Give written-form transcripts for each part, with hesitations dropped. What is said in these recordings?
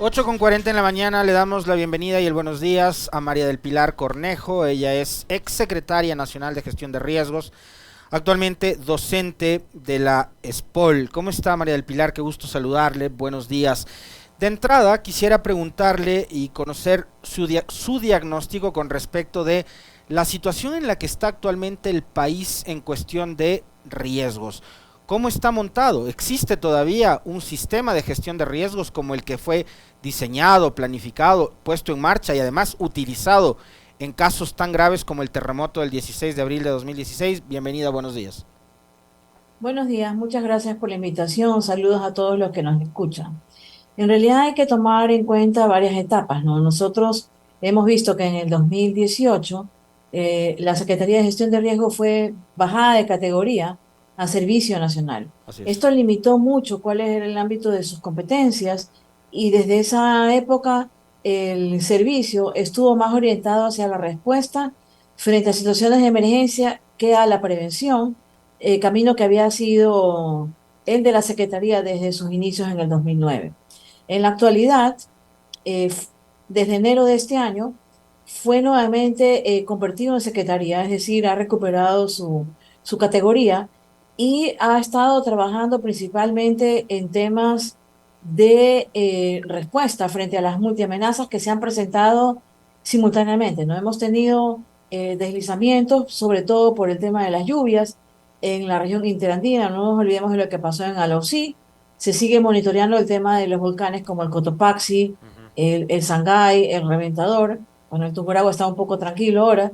8:40 en la mañana, le damos la bienvenida y el buenos días a María del Pilar Cornejo. Ella es ex secretaria nacional de gestión de riesgos, actualmente docente de la ESPOL. ¿Cómo está, María del Pilar? Qué gusto saludarle, buenos días. De entrada quisiera preguntarle y conocer su diagnóstico con respecto de la situación en la que está actualmente el país en cuestión de riesgos. ¿Cómo está montado? ¿Existe todavía un sistema de gestión de riesgos como el que fue diseñado, planificado, puesto en marcha y además utilizado en casos tan graves como el terremoto del 16 de abril de 2016? Bienvenida, buenos días. Buenos días, muchas gracias por la invitación. Saludos a todos los que nos escuchan. En realidad hay que tomar en cuenta varias etapas, ¿no? Nosotros hemos visto que en el 2018 la Secretaría de Gestión de Riesgo fue bajada de categoría a Servicio Nacional. Así es. Esto limitó mucho cuál era el ámbito de sus competencias y desde esa época el servicio estuvo más orientado hacia la respuesta frente a situaciones de emergencia que a la prevención, camino que había sido el de la Secretaría desde sus inicios en el 2009. En la actualidad, eh, desde enero de este año, fue nuevamente convertido en secretaría, es decir, ha recuperado su categoría y ha estado trabajando principalmente en temas de respuesta frente a las multiamenazas que se han presentado simultáneamente. No hemos tenido deslizamientos, sobre todo por el tema de las lluvias en la región interandina. No nos olvidemos de lo que pasó en Alausí. Se sigue monitoreando el tema de los volcanes como el Cotopaxi, Ujú. el Sangay, el Reventador. Bueno, el Tungurahua está un poco tranquilo ahora.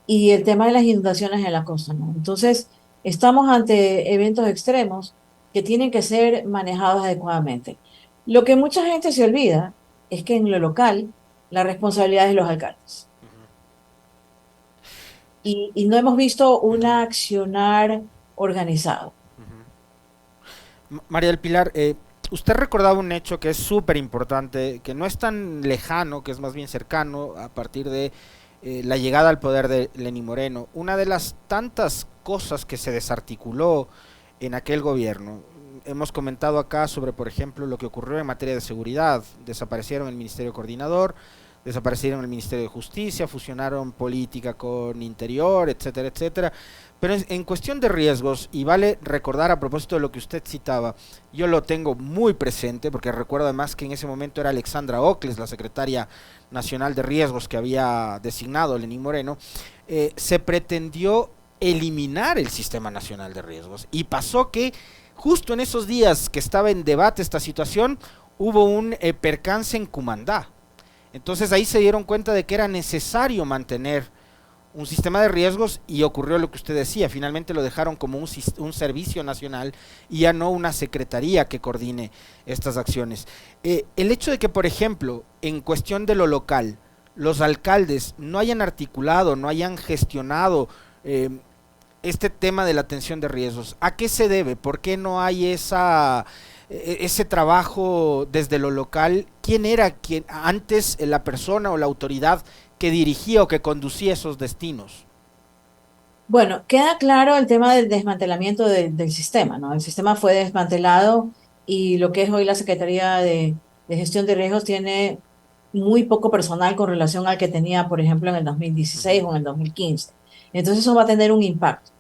Y el tema de las inundaciones en la costa, ¿no? Entonces, estamos ante eventos extremos que tienen que ser manejados adecuadamente. Lo que mucha gente se olvida es que en lo local la responsabilidad es de los alcaldes. Y no hemos visto un Ujú. accionar organizado. María del Pilar, usted recordaba un hecho que es súper importante, que no es tan lejano, que es más bien cercano a partir de la llegada al poder de Lenín Moreno. Una de las tantas cosas que se desarticuló en aquel gobierno. Hemos comentado acá sobre, por ejemplo, lo que ocurrió en materia de seguridad. Desaparecieron el Ministerio Coordinador, desaparecieron el Ministerio de Justicia, fusionaron política con interior, etcétera, etcétera. Pero en cuestión de riesgos, y vale recordar a propósito de lo que usted citaba, yo lo tengo muy presente porque recuerdo además que en ese momento era Alexandra Ocles, la secretaria nacional de riesgos que había designado Lenín Moreno. Se pretendió eliminar el Sistema Nacional de Riesgos y pasó que justo en esos días que estaba en debate esta situación hubo un percance en Cumandá. Entonces ahí se dieron cuenta de que era necesario mantener un sistema de riesgos y ocurrió lo que usted decía, finalmente lo dejaron como un servicio nacional y ya no una secretaría que coordine estas acciones. El hecho de que, por ejemplo, en cuestión de lo local, los alcaldes no hayan articulado, no hayan gestionado este tema de la atención de riesgos, ¿a qué se debe? ¿Por qué no hay ese trabajo desde lo local? ¿Quién era quien antes la persona o la autoridad que dirigía o que conducía esos destinos? Bueno, queda claro el tema del desmantelamiento del sistema, ¿no? El sistema fue desmantelado y lo que es hoy la Secretaría de Gestión de Riesgos tiene muy poco personal con relación al que tenía, por ejemplo, en el 2016 o en el 2015. Entonces eso va a tener un impacto.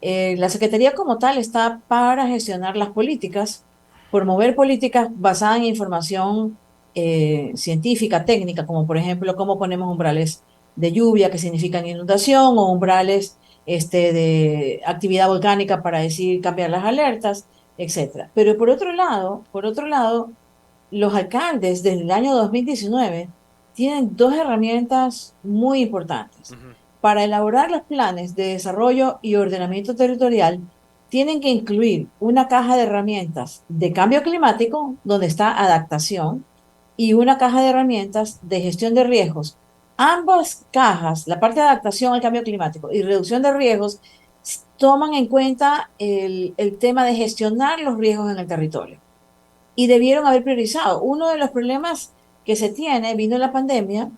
La Secretaría como tal está para gestionar las políticas, promover políticas basadas en información científica, técnica, como por ejemplo cómo ponemos umbrales de lluvia que significan inundación o umbrales de actividad volcánica para decir cambiar las alertas, etcétera. Pero por otro lado, los alcaldes desde el año 2019 tienen dos herramientas muy importantes. Ujú. Para elaborar los planes de desarrollo y ordenamiento territorial, tienen que incluir una caja de herramientas de cambio climático, donde está adaptación, y una caja de herramientas de gestión de riesgos. Ambas cajas, la parte de adaptación al cambio climático y reducción de riesgos, toman en cuenta el tema de gestionar los riesgos en el territorio y debieron haber priorizado. Uno de los problemas que se tiene, vino la pandemia,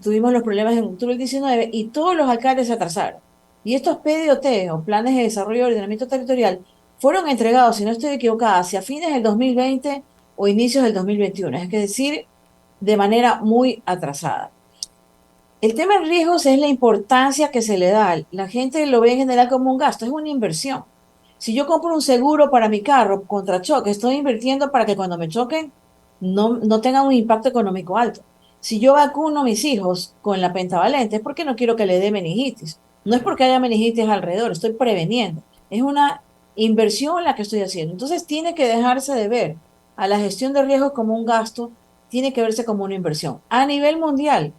tuvimos los problemas en octubre del 19 y todos los alcaldes se atrasaron. Y estos PDOT o planes de desarrollo y ordenamiento territorial fueron entregados, si no estoy equivocada, hacia fines del 2020 o inicios del 2021, es decir, de manera muy atrasada. El tema de riesgos es la importancia que se le da. La gente lo ve en general como un gasto, es una inversión. Si yo compro un seguro para mi carro contra choque, estoy invirtiendo para que cuando me choquen no tenga un impacto económico alto. Si yo vacuno a mis hijos con la pentavalente, es porque no quiero que le dé meningitis. No es porque haya meningitis alrededor, estoy preveniendo. Es una inversión la que estoy haciendo. Entonces tiene que dejarse de ver a la gestión de riesgos como un gasto, tiene que verse como una inversión. A nivel mundial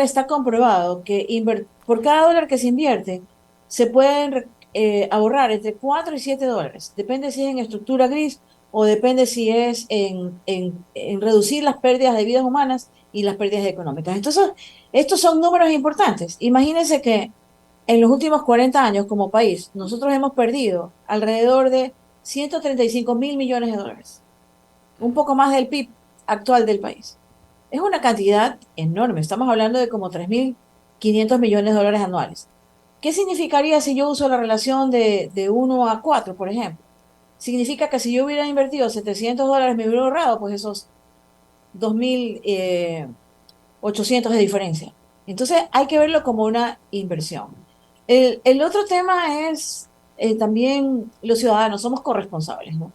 está comprobado que por cada dólar que se invierte, se pueden ahorrar entre 4 y 7 dólares. Depende si es en estructura gris o depende si es en reducir las pérdidas de vidas humanas y las pérdidas económicas. Entonces, estos son números importantes. Imagínense que en los últimos 40 años como país, nosotros hemos perdido alrededor de 135.000 millones de dólares, un poco más del PIB actual del país. Es una cantidad enorme. Estamos hablando de como 3.500 millones de dólares anuales. ¿Qué significaría si yo uso la relación de 1 a 4, por ejemplo? Significa que si yo hubiera invertido 700 dólares, me hubiera ahorrado pues esos 2.800 de diferencia. Entonces hay que verlo como una inversión. El otro tema es también los ciudadanos, somos corresponsables, ¿no?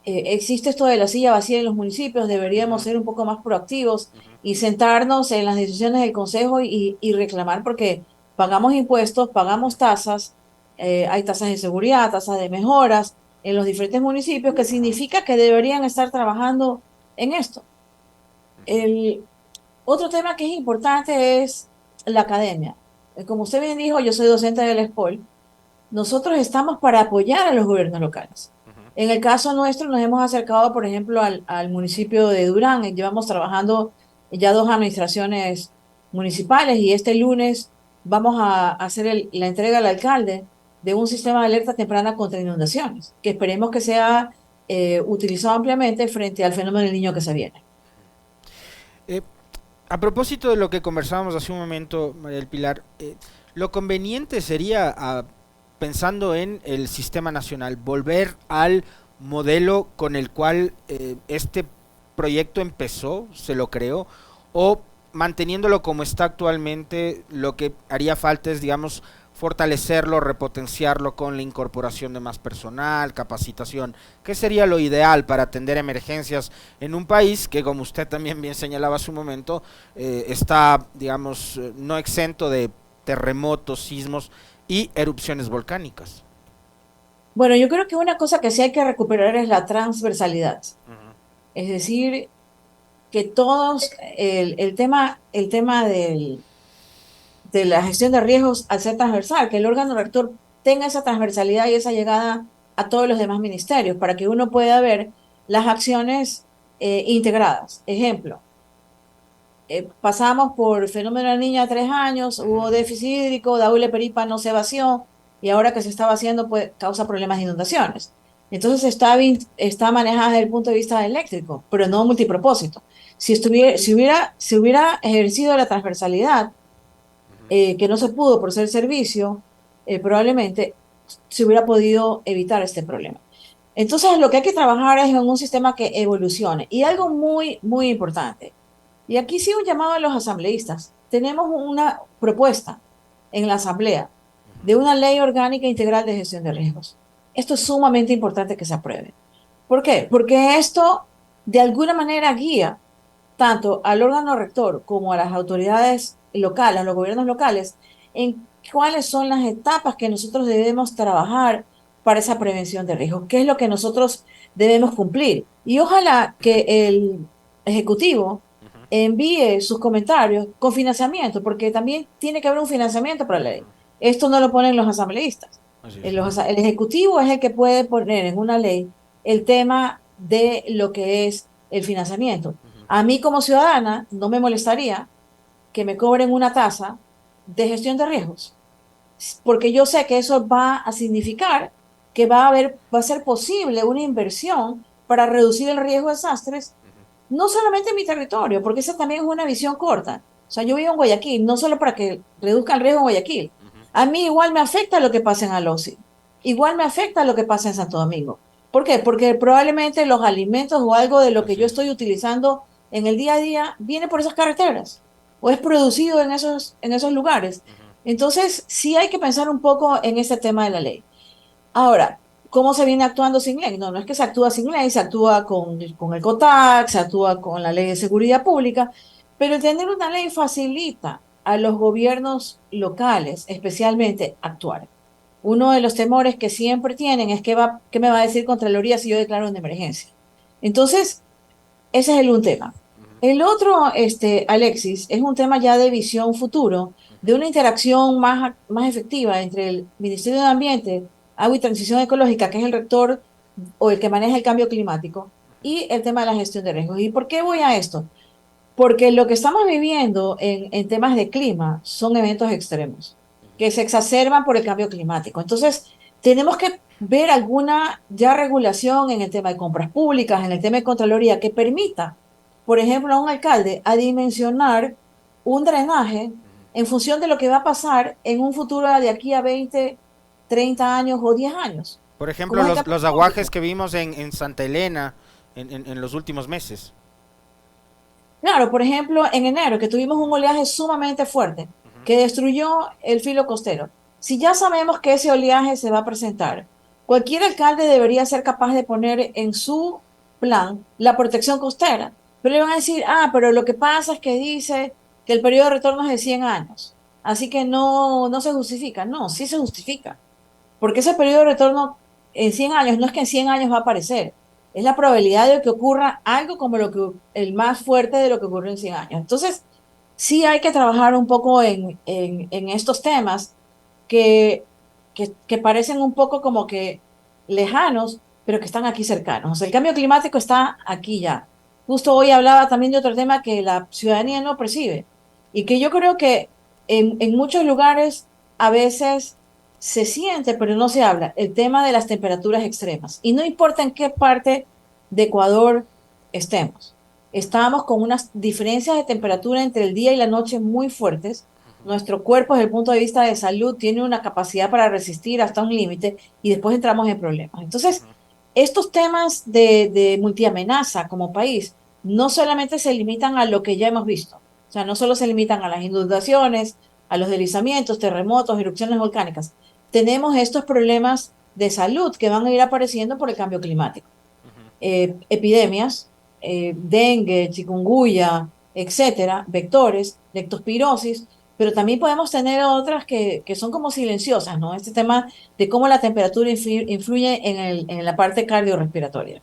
Existe esto de la silla vacía en los municipios, deberíamos Ujú, ser un poco más proactivos ujú. y sentarnos en las decisiones del consejo y reclamar porque pagamos impuestos, pagamos tasas, hay tasas de seguridad, tasas de mejoras en los diferentes municipios, que significa que deberían estar trabajando en esto. El otro tema que es importante es la academia. Como usted bien dijo, yo soy docente de la ESPOL. Nosotros estamos para apoyar a los gobiernos locales. En el caso nuestro, nos hemos acercado, por ejemplo, al municipio de Durán. Llevamos trabajando ya 2 administraciones municipales y este lunes vamos a hacer la entrega al alcalde de un sistema de alerta temprana contra inundaciones, que esperemos que sea utilizado ampliamente frente al fenómeno del niño que se viene. Eh, a propósito de lo que conversábamos hace un momento, María del Pilar, lo conveniente sería, pensando en el sistema nacional, volver al modelo con el cual este proyecto empezó, se lo creó, o manteniéndolo como está actualmente, lo que haría falta es, digamos, fortalecerlo, repotenciarlo con la incorporación de más personal, capacitación. ¿Qué sería lo ideal para atender emergencias en un país que, como usted también bien señalaba hace un momento, está, digamos, no exento de terremotos, sismos y erupciones volcánicas? Bueno, yo creo que una cosa que sí hay que recuperar es la transversalidad. Ujú, Es decir, que todos, el tema de la gestión de riesgos al ser transversal, que el órgano rector tenga esa transversalidad y esa llegada a todos los demás ministerios para que uno pueda ver las acciones integradas. Ejemplo, pasamos por fenómeno de la niña 3 años, ujú. hubo déficit hídrico, Daule Peripa no se vació y ahora que se está vaciando pues causa problemas de inundaciones. Entonces está manejada desde el punto de vista eléctrico, pero no multipropósito. Si hubiera ejercido la transversalidad, que no se pudo por ser servicio, probablemente se hubiera podido evitar este problema. Entonces, lo que hay que trabajar es en un sistema que evolucione. Y algo muy, muy importante, y aquí sí un llamado a los asambleístas. Tenemos una propuesta en la asamblea de una ley orgánica integral de gestión de riesgos. Esto es sumamente importante que se apruebe. ¿Por qué? Porque esto de alguna manera guía tanto al órgano rector como a las autoridades locales, a los gobiernos locales, en cuáles son las etapas que nosotros debemos trabajar para esa prevención de riesgos, qué es lo que nosotros debemos cumplir. Y ojalá que el Ejecutivo envíe sus comentarios con financiamiento, porque también tiene que haber un financiamiento para la ley. Esto no lo ponen los asambleístas. Así es. El Ejecutivo es el que puede poner en una ley el tema de lo que es el financiamiento. A mí como ciudadana no me molestaría que me cobren una tasa de gestión de riesgos, porque yo sé que eso va a significar que va a ser posible una inversión para reducir el riesgo de desastres, no solamente en mi territorio, porque esa también es una visión corta. O sea, yo vivo en Guayaquil, no solo para que reduzca el riesgo en Guayaquil. A mí igual me afecta lo que pasa en Alosi, igual me afecta lo que pasa en Santo Domingo. ¿Por qué? Porque probablemente los alimentos o algo de lo que Así yo es. estoy utilizando en el día a día viene por esas carreteras o es producido en esos lugares. Entonces, sí hay que pensar un poco en ese tema de la ley. Ahora, ¿cómo se viene actuando sin ley? No, no es que se actúa sin ley, se actúa con el COTAC, se actúa con la ley de seguridad pública, pero el tener una ley facilita a los gobiernos locales, especialmente, actuar. Uno de los temores que siempre tienen es qué me va a decir Contraloría si yo declaro una emergencia. Entonces, ese es un tema. El otro, Alexis, es un tema ya de visión futuro, de una interacción más efectiva entre el Ministerio de Ambiente, Agua y Transición Ecológica, que es el rector o el que maneja el cambio climático, y el tema de la gestión de riesgos. ¿Y por qué voy a esto? Porque lo que estamos viviendo en temas de clima son eventos extremos que se exacerban por el cambio climático. Entonces, tenemos que ver alguna ya regulación en el tema de compras públicas, en el tema de Contraloría, que permita, por ejemplo, a un alcalde adimensionar un drenaje en función de lo que va a pasar en un futuro de aquí a 20, 30 años o 10 años, Por ejemplo, como es el caso los aguajes climático. que vimos en Santa Elena en los últimos meses. Claro, por ejemplo, en enero, que tuvimos un oleaje sumamente fuerte que destruyó el filo costero. Si ya sabemos que ese oleaje se va a presentar, cualquier alcalde debería ser capaz de poner en su plan la protección costera. Pero le van a decir, pero lo que pasa es que dice que el periodo de retorno es de 100 años. Así que no se justifica. No, sí se justifica. Porque ese periodo de retorno en 100 años no es que en 100 años va a aparecer, es la probabilidad de que ocurra algo como el más fuerte de lo que ocurrió en 100 años. Entonces, sí hay que trabajar un poco en estos temas que, que parecen un poco como que lejanos, pero que están aquí cercanos. O sea, el cambio climático está aquí ya. Justo hoy hablaba también de otro tema que la ciudadanía no percibe y que yo creo que en muchos lugares a veces se siente, pero no se habla, el tema de las temperaturas extremas. Y no importa en qué parte de Ecuador estemos. Estamos con unas diferencias de temperatura entre el día y la noche muy fuertes. Nuestro cuerpo, desde el punto de vista de salud, tiene una capacidad para resistir hasta un límite y después entramos en problemas. Entonces, estos temas de multiamenaza como país no solamente se limitan a lo que ya hemos visto, o sea, no solo se limitan a las inundaciones, a los deslizamientos, terremotos, erupciones volcánicas. Tenemos estos problemas de salud que van a ir apareciendo por el cambio climático. Epidemias, dengue, chikungunya, etcétera, vectores, leptospirosis, pero también podemos tener otras que son como silenciosas, ¿no? Este tema de cómo la temperatura influye en la parte cardiorrespiratoria.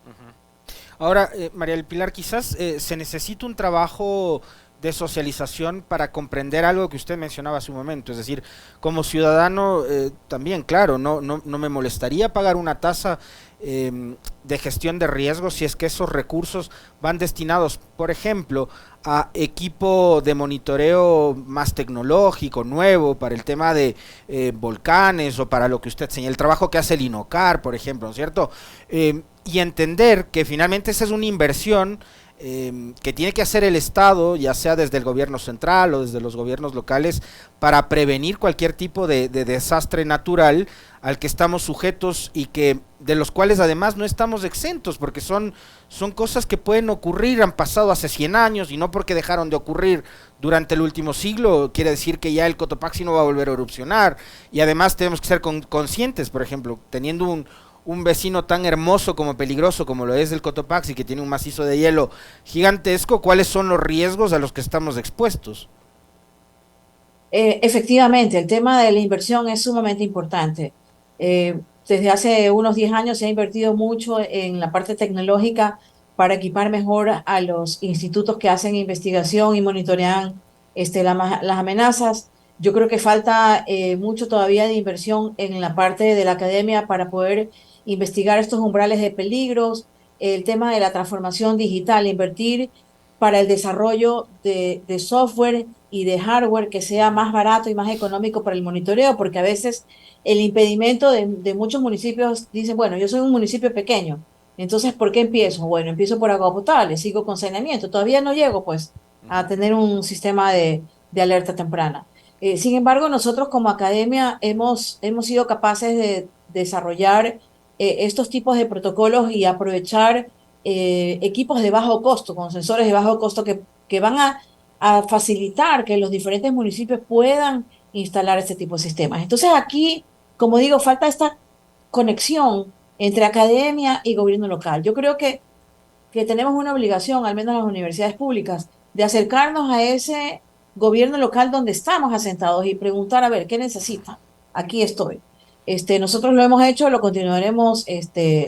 Ahora, María del Pilar, quizás se necesita un trabajo de socialización para comprender algo que usted mencionaba hace un momento. Es decir, como ciudadano, también, claro, no me molestaría pagar una tasa de gestión de riesgos si es que esos recursos van destinados, por ejemplo, a equipo de monitoreo más tecnológico, nuevo, para el tema de volcanes o para lo que usted señala, el trabajo que hace el INOCAR, por ejemplo, ¿no es cierto? Y entender que finalmente esa es una inversión que tiene que hacer el Estado, ya sea desde el gobierno central o desde los gobiernos locales, para prevenir cualquier tipo de desastre natural al que estamos sujetos y que de los cuales además no estamos exentos, porque son cosas que pueden ocurrir, han pasado hace 100 años y no porque dejaron de ocurrir durante el último siglo quiere decir que ya el Cotopaxi no va a volver a erupcionar. Y además tenemos que ser conscientes, por ejemplo, teniendo un vecino tan hermoso como peligroso como lo es el Cotopaxi, que tiene un macizo de hielo gigantesco, ¿cuáles son los riesgos a los que estamos expuestos? Efectivamente, el tema de la inversión es sumamente importante. Desde hace unos 10 años se ha invertido mucho en la parte tecnológica para equipar mejor a los institutos que hacen investigación y monitorean las amenazas. Yo creo que falta mucho todavía de inversión en la parte de la academia para poder investigar estos umbrales de peligros, el tema de la transformación digital, invertir para el desarrollo de software y de hardware que sea más barato y más económico para el monitoreo, porque a veces el impedimento de muchos municipios dicen, bueno, yo soy un municipio pequeño, entonces, ¿por qué empiezo? Bueno, empiezo por agua potable, sigo con saneamiento, todavía no llego pues a tener un sistema de alerta temprana. Sin embargo, nosotros como academia hemos sido capaces de desarrollar estos tipos de protocolos y aprovechar equipos de bajo costo, con sensores de bajo costo que van a facilitar que los diferentes municipios puedan instalar este tipo de sistemas. Entonces aquí, como digo, falta esta conexión entre academia y gobierno local. Yo creo que tenemos una obligación, al menos las universidades públicas, de acercarnos a ese gobierno local donde estamos asentados y preguntar, a ver, ¿qué necesitan? Aquí estoy. Nosotros lo hemos hecho, lo continuaremos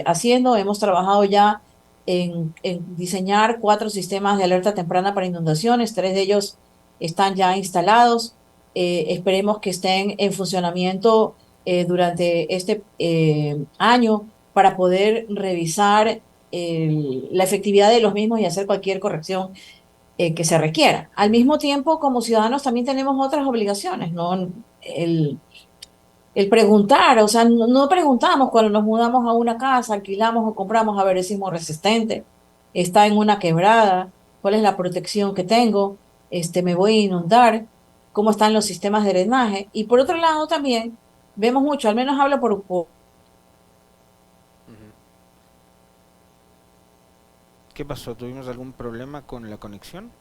haciendo. Hemos trabajado ya en diseñar 4 sistemas de alerta temprana para inundaciones. 3 de ellos están ya instalados. Esperemos que estén en funcionamiento durante este año para poder revisar la efectividad de los mismos y hacer cualquier corrección que se requiera. Al mismo tiempo, como ciudadanos también tenemos otras obligaciones, ¿no? El, el preguntar, o sea, no preguntamos cuando nos mudamos a una casa, alquilamos o compramos, a ver, es sismo resistente, está en una quebrada, cuál es la protección que tengo, me voy a inundar, cómo están los sistemas de drenaje. Y por otro lado también vemos mucho, al menos hablo por ¿Qué pasó? ¿Tuvimos algún problema con la conexión?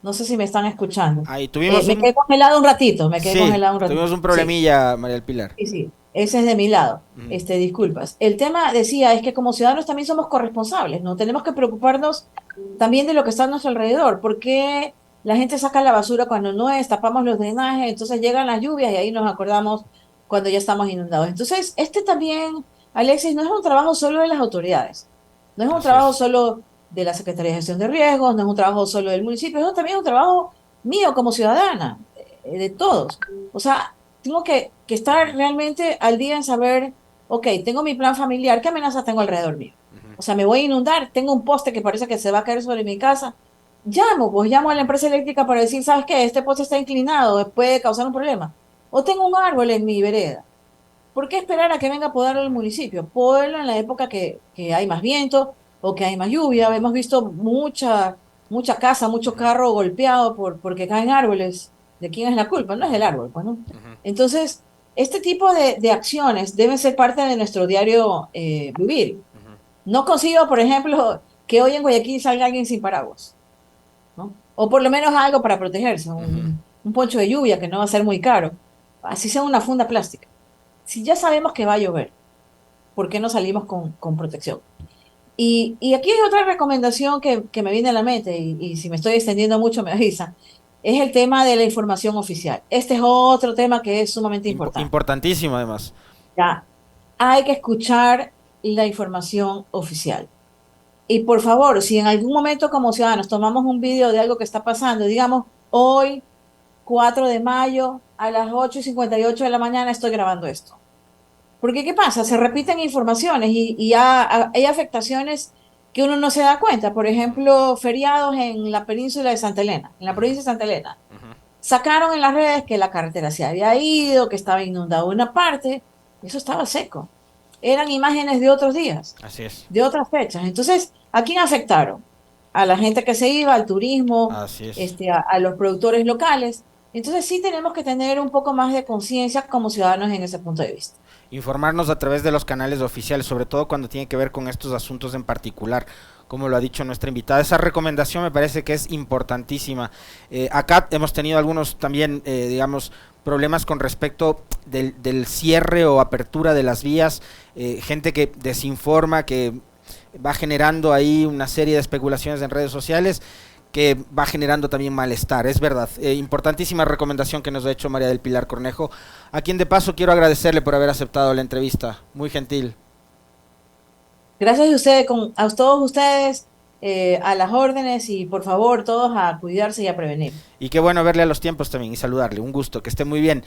no sé si me están escuchando. Ahí tuvimos Me un... quedé congelado un ratito, me quedé Sí, congelado un ratito. tuvimos un Sí, problemilla, María del Pilar. sí, sí. Ese es de mi lado. Ujú. Disculpas. El tema, decía, es que como ciudadanos también somos corresponsables, ¿no? Tenemos que preocuparnos también de lo que está a nuestro alrededor. ¿Por qué la gente saca la basura cuando no es? Tapamos los drenajes, entonces llegan las lluvias y ahí nos acordamos cuando ya estamos inundados. Entonces, también, Alexis, no es un trabajo solo de las autoridades. No es un Así trabajo es. solo de la Secretaría de Gestión de Riesgos, no es un trabajo solo del municipio, también un trabajo mío como ciudadana, de todos. O sea, tengo que estar realmente al día en saber, ok, tengo mi plan familiar, ¿qué amenazas tengo alrededor mío? Ujú. O sea, me voy a inundar, tengo un poste que parece que se va a caer sobre mi casa. Llamo a la empresa eléctrica para decir, ¿sabes qué? Este poste está inclinado, puede causar un problema. O tengo un árbol en mi vereda. ¿Por qué esperar a que venga a podarlo el municipio? Pódelo en la época que hay más viento o que hay más lluvia. Hemos visto mucha casa, mucho carro golpeado porque caen árboles. ¿De quién es la culpa? No es del árbol, pues, ¿no? Ujú. Entonces, este tipo de acciones deben ser parte de nuestro diario vivir. Ujú. No consigo, por ejemplo, que hoy en Guayaquil salga alguien sin paraguas, ¿no? O por lo menos algo para protegerse, Ujú. un poncho de lluvia que no va a ser muy caro, así sea una funda plástica. Si ya sabemos que va a llover, ¿por qué no salimos con protección? Y aquí hay otra recomendación que me viene a la mente, y si me estoy extendiendo mucho me avisa, es el tema de la información oficial. Este es otro tema que es sumamente importante. Importantísimo además. Ya, hay que escuchar la información oficial. Y por favor, si en algún momento como ciudadanos tomamos un video de algo que está pasando, digamos, hoy, 4 de mayo, a las 8:58 de la mañana estoy grabando esto. Porque, ¿qué pasa? Se repiten informaciones y hay afectaciones que uno no se da cuenta. Por ejemplo, feriados en la península de Santa Elena, en la Ujú. provincia de Santa Elena. Ujú. Sacaron en las redes que la carretera se había ido, que estaba inundada una parte. Eso estaba seco. Eran imágenes de otros días, Así es. de otras fechas. Entonces, ¿a quién afectaron? A la gente que se iba, al turismo, Así es. a los productores locales. Entonces, sí tenemos que tener un poco más de conciencia como ciudadanos en ese punto de vista. Informarnos a través de los canales oficiales, sobre todo cuando tiene que ver con estos asuntos en particular, como lo ha dicho nuestra invitada. Esa recomendación me parece que es importantísima. Acá hemos tenido algunos también, digamos, problemas con respecto del cierre o apertura de las vías, gente que desinforma, que va generando ahí una serie de especulaciones en redes sociales que va generando también malestar, es verdad. Importantísima recomendación que nos ha hecho María del Pilar Cornejo, a quien de paso quiero agradecerle por haber aceptado la entrevista, muy gentil. Gracias a ustedes, a todos ustedes, a las órdenes y por favor todos a cuidarse y a prevenir. Y qué bueno verle a los tiempos también y saludarle, un gusto, que esté muy bien.